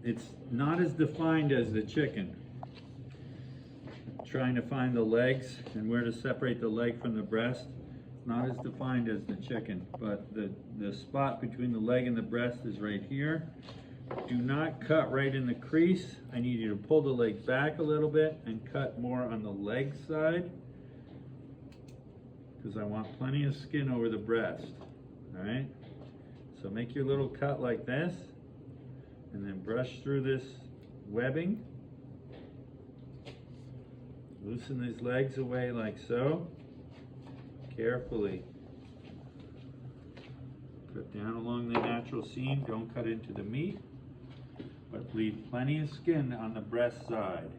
It's not as defined as the chicken. Trying to find the legs and where to separate the leg from the breast. It's not as defined as the chicken, but the spot between the leg and the breast is right here. Do not cut right in the crease. I need you to pull the leg back a little bit and cut more on the leg side, because I want plenty of skin over the breast. Alright? So make your little cut like this, and then brush through this webbing. Loosen these legs away like so. Carefully. Cut down along the natural seam. Don't cut into the meat, but leave plenty of skin on the breast side.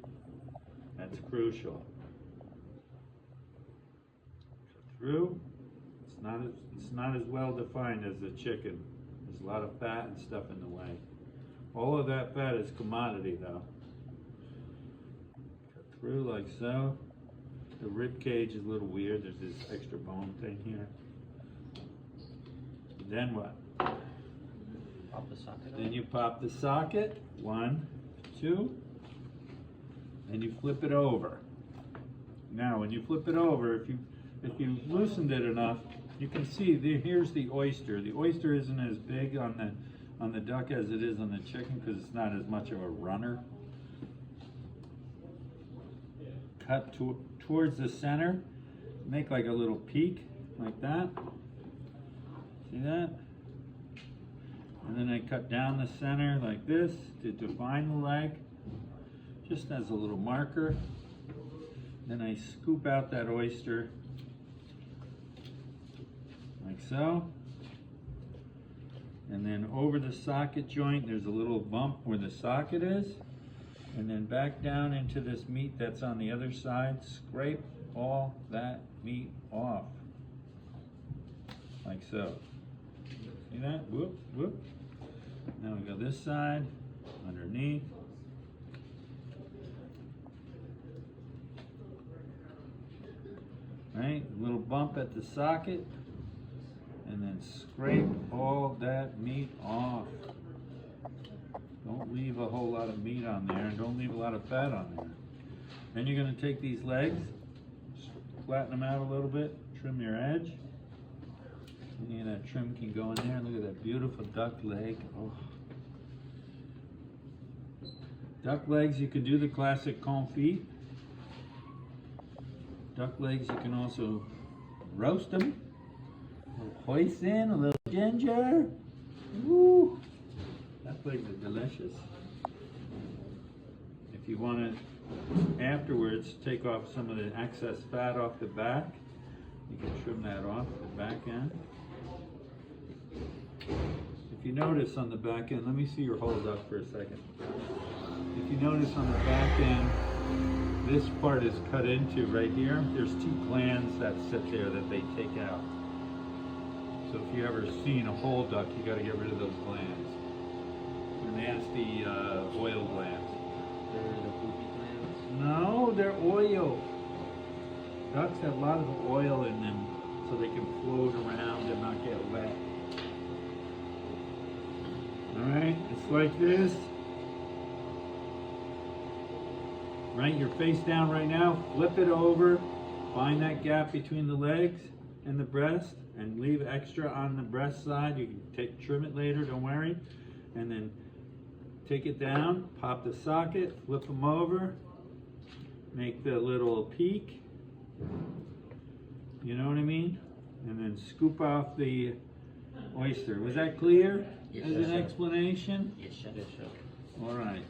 That's crucial. Cut through. It's not as well defined as the chicken. There's a lot of fat and stuff in the way. All of that fat is commodity though. Cut through like so. The rib cage is a little weird. There's this extra bone thing here. Then what? Pop the socket. Then you pop the socket. 1, 2, and you flip it over. Now, when you flip it over, if you loosened it enough, you can see here's the oyster. The oyster isn't as big on the duck as it is on the chicken because it's not as much of a runner. Cut towards the center. Make like a little peak, like that. See that? And then I cut down the center like this to define the leg, just as a little marker. Then I scoop out that oyster like so. And then over the socket joint, there's a little bump where the socket is. And then back down into this meat that's on the other side. Scrape all that meat off. Like so. See that? Whoop, whoop. Now we go this side, underneath. Right, a little bump at the socket, and then scrape all that meat off. Don't leave a whole lot of meat on there, and don't leave a lot of fat on there. Then you're going to take these legs, flatten them out a little bit, trim your edge. Any of that trim can go in there. Look at that beautiful duck leg. Oh. Duck legs, you can do the classic confit. Duck legs, you can also roast them. A little hoisin, a little ginger. Woo! Duck legs are delicious. If you want to, afterwards, take off some of the excess fat off the back. You can trim that off the back end. If you notice on the back end, let me see your whole duck for a second. If you notice on the back end, this part is cut into right here. There's 2 glands that sit there that they take out. So if you ever seen a whole duck, you got to get rid of those glands. They're nasty oil glands. They're the poopy glands? No, they're oil. Ducks have a lot of oil in them so they can float around and not get wet. Alright, it's like this. Right, you're face down right now. Flip it over. Find that gap between the legs and the breast and leave extra on the breast side. You can trim it later, don't worry. And then take it down, pop the socket, flip them over, make the little peak. You know what I mean? And then scoop off the oyster. Was that clear? Yes, as sir. an explanation? Yes, sir. All right.